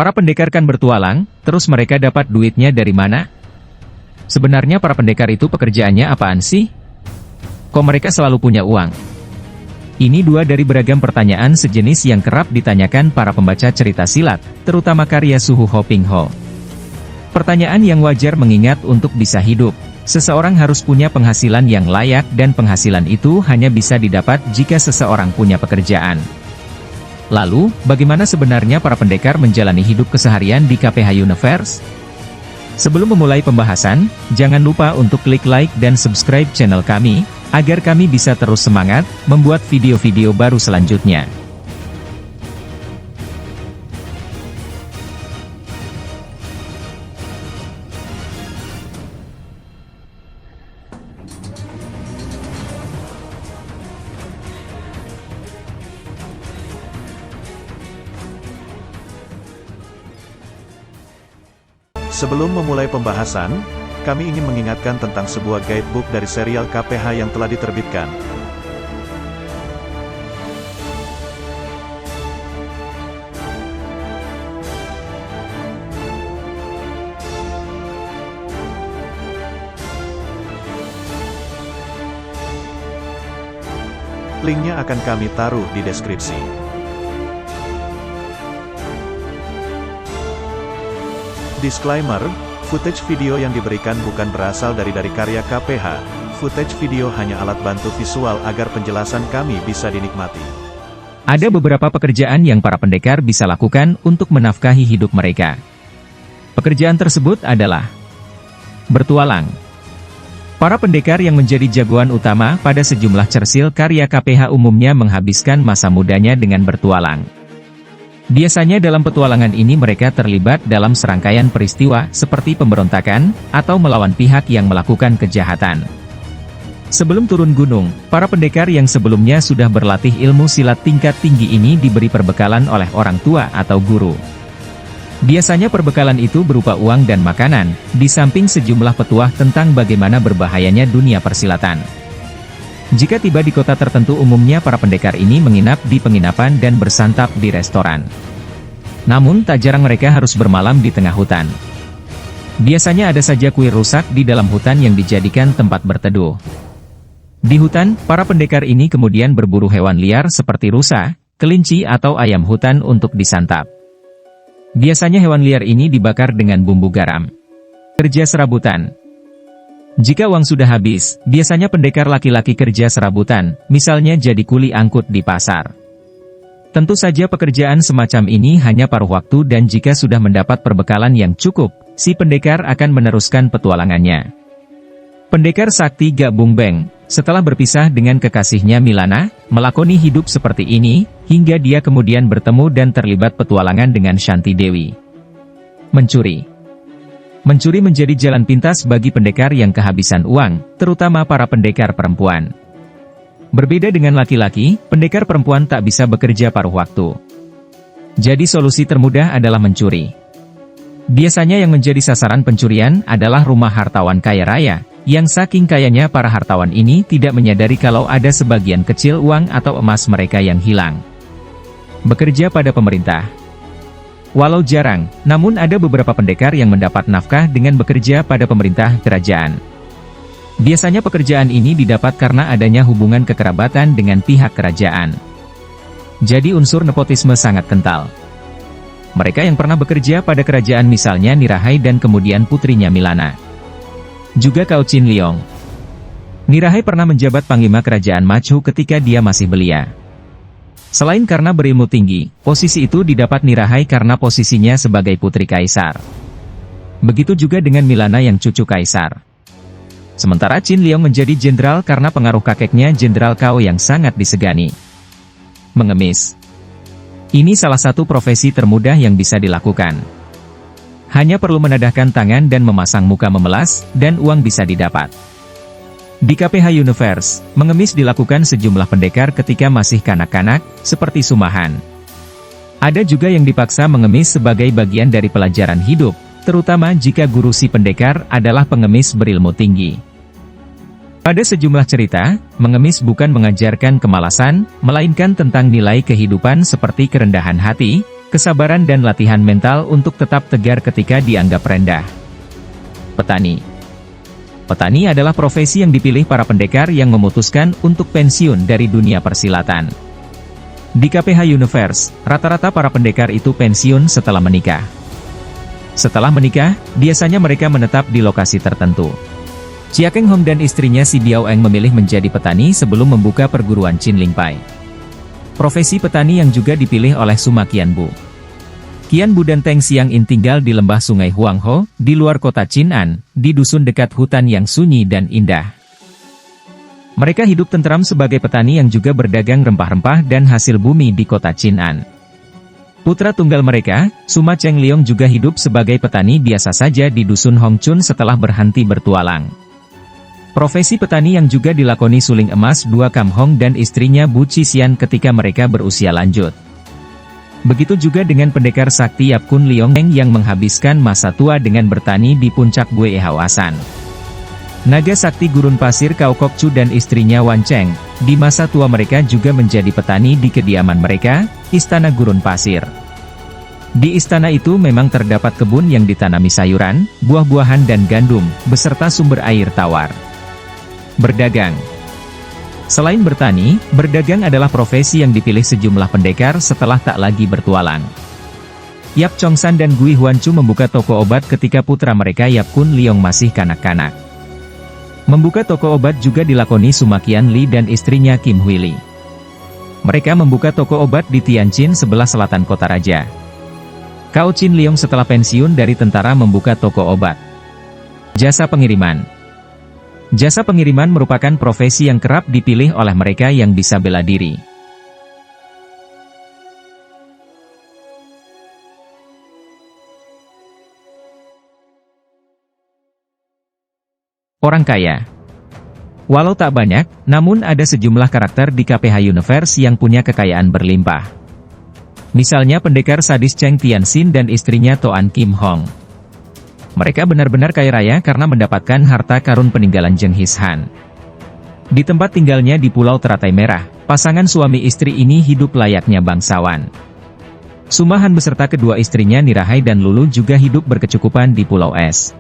Para pendekar kan bertualang, terus mereka dapat duitnya dari mana? Sebenarnya para pendekar itu pekerjaannya apaan sih? Kok mereka selalu punya uang? Ini dua dari beragam pertanyaan sejenis yang kerap ditanyakan para pembaca cerita silat, terutama karya Suhu Ho Ping Ho. Pertanyaan yang wajar mengingat untuk bisa hidup, seseorang harus punya penghasilan yang layak dan penghasilan itu hanya bisa didapat jika seseorang punya pekerjaan. Lalu, bagaimana sebenarnya para pendekar menjalani hidup keseharian di KPH Universe? Sebelum memulai pembahasan, jangan lupa untuk klik like dan subscribe channel kami, agar kami bisa terus semangat, membuat video-video baru selanjutnya. Sebelum memulai pembahasan, kami ingin mengingatkan tentang sebuah guidebook dari serial KPH yang telah diterbitkan. Linknya akan kami taruh di deskripsi. Disclaimer, footage video yang diberikan bukan berasal dari karya KPH, footage video hanya alat bantu visual agar penjelasan kami bisa dinikmati. Ada beberapa pekerjaan yang para pendekar bisa lakukan untuk menafkahi hidup mereka. Pekerjaan tersebut adalah bertualang. Para pendekar yang menjadi jagoan utama pada sejumlah cersil karya KPH umumnya menghabiskan masa mudanya dengan bertualang. Biasanya dalam petualangan ini mereka terlibat dalam serangkaian peristiwa seperti pemberontakan, atau melawan pihak yang melakukan kejahatan. Sebelum turun gunung, para pendekar yang sebelumnya sudah berlatih ilmu silat tingkat tinggi ini diberi perbekalan oleh orang tua atau guru. Biasanya perbekalan itu berupa uang dan makanan, di samping sejumlah petuah tentang bagaimana berbahayanya dunia persilatan. Jika tiba di kota tertentu umumnya para pendekar ini menginap di penginapan dan bersantap di restoran. Namun tak jarang mereka harus bermalam di tengah hutan. Biasanya ada saja kuil rusak di dalam hutan yang dijadikan tempat berteduh. Di hutan, para pendekar ini kemudian berburu hewan liar seperti rusa, kelinci atau ayam hutan untuk disantap. Biasanya hewan liar ini dibakar dengan bumbu garam. Kerja serabutan. Jika uang sudah habis, biasanya pendekar laki-laki kerja serabutan, misalnya jadi kuli angkut di pasar. Tentu saja pekerjaan semacam ini hanya paruh waktu dan jika sudah mendapat perbekalan yang cukup, si pendekar akan meneruskan petualangannya. Pendekar sakti Ga Bung Beng, setelah berpisah dengan kekasihnya Milana, melakoni hidup seperti ini, hingga dia kemudian bertemu dan terlibat petualangan dengan Shanti Dewi. Mencuri. Mencuri menjadi jalan pintas bagi pendekar yang kehabisan uang, terutama para pendekar perempuan. Berbeda dengan laki-laki, pendekar perempuan tak bisa bekerja paruh waktu. Jadi solusi termudah adalah mencuri. Biasanya yang menjadi sasaran pencurian adalah rumah hartawan kaya raya, yang saking kayanya para hartawan ini tidak menyadari kalau ada sebagian kecil uang atau emas mereka yang hilang. Bekerja pada pemerintah. Walau jarang, namun ada beberapa pendekar yang mendapat nafkah dengan bekerja pada pemerintah kerajaan. Biasanya pekerjaan ini didapat karena adanya hubungan kekerabatan dengan pihak kerajaan. Jadi unsur nepotisme sangat kental. Mereka yang pernah bekerja pada kerajaan misalnya Nirahai dan kemudian putrinya Milana. Juga Cao Chin Leong. Nirahai pernah menjabat panglima kerajaan Machu ketika dia masih belia. Selain karena berilmu tinggi, posisi itu didapat Nirahai karena posisinya sebagai putri kaisar. Begitu juga dengan Milana yang cucu kaisar. Sementara Chin Leong menjadi jenderal karena pengaruh kakeknya Jenderal Cao yang sangat disegani. Mengemis. Ini salah satu profesi termudah yang bisa dilakukan. Hanya perlu menadahkan tangan dan memasang muka memelas, dan uang bisa didapat. Di KPH Universe, mengemis dilakukan sejumlah pendekar ketika masih kanak-kanak, seperti Sumahan. Ada juga yang dipaksa mengemis sebagai bagian dari pelajaran hidup, terutama jika guru si pendekar adalah pengemis berilmu tinggi. Pada sejumlah cerita, mengemis bukan mengajarkan kemalasan, melainkan tentang nilai kehidupan seperti kerendahan hati, kesabaran dan latihan mental untuk tetap tegar ketika dianggap rendah. Petani. Petani adalah profesi yang dipilih para pendekar yang memutuskan untuk pensiun dari dunia persilatan. Di KPH Universe, rata-rata para pendekar itu pensiun setelah menikah. Setelah menikah, biasanya mereka menetap di lokasi tertentu. Chia Keng Hong dan istrinya Si Biao Eng memilih menjadi petani sebelum membuka perguruan Chin Ling Pai. Profesi petani yang juga dipilih oleh Suma Qianbu. Qianbu dan Teng Xiang In tinggal di lembah sungai Huangho, di luar kota Qin'an, di dusun dekat hutan yang sunyi dan indah. Mereka hidup tentram sebagai petani yang juga berdagang rempah-rempah dan hasil bumi di kota Qin'an. Putra tunggal mereka, Suma Cheng Liong juga hidup sebagai petani biasa saja di dusun Hongchun setelah berhenti bertualang. Profesi petani yang juga dilakoni suling emas dua Kam Hong dan istrinya Bu Qi-xian ketika mereka berusia lanjut. Begitu juga dengan pendekar sakti Yap Kun Liong Eng yang menghabiskan masa tua dengan bertani di puncak Gue Hawasan. Naga sakti gurun pasir Cao Kok Chu dan istrinya Wan Cheng, di masa tua mereka juga menjadi petani di kediaman mereka, Istana Gurun Pasir. Di istana itu memang terdapat kebun yang ditanami sayuran, buah-buahan dan gandum, beserta sumber air tawar. Berdagang. Selain bertani, berdagang adalah profesi yang dipilih sejumlah pendekar setelah tak lagi bertualang. Yap Chongsan dan Gui Huanchu membuka toko obat ketika putra mereka Yap Kun Liong masih kanak-kanak. Membuka toko obat juga dilakoni Suma Qian Li dan istrinya Kim Hui Li. Mereka membuka toko obat di Tianjin sebelah selatan kota raja. Cao Chin Liong setelah pensiun dari tentara membuka toko obat. Jasa pengiriman. Jasa pengiriman merupakan profesi yang kerap dipilih oleh mereka yang bisa bela diri. Orang kaya. Walau tak banyak, namun ada sejumlah karakter di KPH Universe yang punya kekayaan berlimpah. Misalnya pendekar sadis Cheng Tianxin dan istrinya Toan Kim Hong. Mereka benar-benar kaya raya karena mendapatkan harta karun peninggalan Genghis Han. Di tempat tinggalnya di Pulau Teratai Merah, pasangan suami istri ini hidup layaknya bangsawan. Suma Han beserta kedua istrinya Nirahai dan Lulu juga hidup berkecukupan di Pulau Es.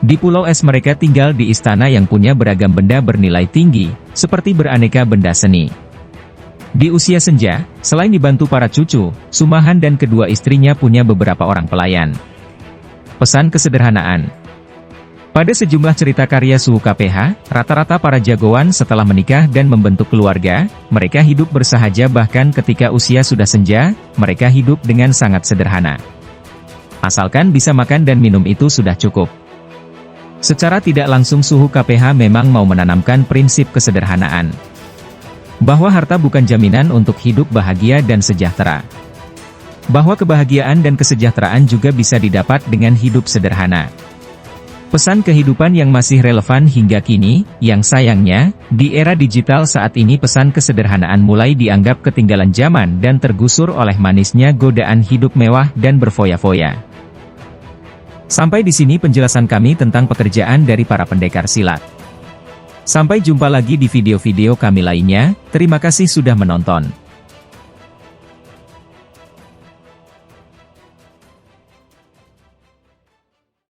Di Pulau Es mereka tinggal di istana yang punya beragam benda bernilai tinggi, seperti beraneka benda seni. Di usia senja, selain dibantu para cucu, Suma Han dan kedua istrinya punya beberapa orang pelayan. Pesan kesederhanaan. Pada sejumlah cerita karya suhu KPH, rata-rata para jagoan setelah menikah dan membentuk keluarga, mereka hidup bersahaja bahkan ketika usia sudah senja, mereka hidup dengan sangat sederhana. Asalkan bisa makan dan minum itu sudah cukup. Secara tidak langsung suhu KPH memang mau menanamkan prinsip kesederhanaan. Bahwa harta bukan jaminan untuk hidup bahagia dan sejahtera. Bahwa kebahagiaan dan kesejahteraan juga bisa didapat dengan hidup sederhana. Pesan kehidupan yang masih relevan hingga kini, yang sayangnya, di era digital saat ini pesan kesederhanaan mulai dianggap ketinggalan zaman dan tergusur oleh manisnya godaan hidup mewah dan berfoya-foya. Sampai di sini penjelasan kami tentang pekerjaan dari para pendekar silat. Sampai jumpa lagi di video-video kami lainnya, terima kasih sudah menonton.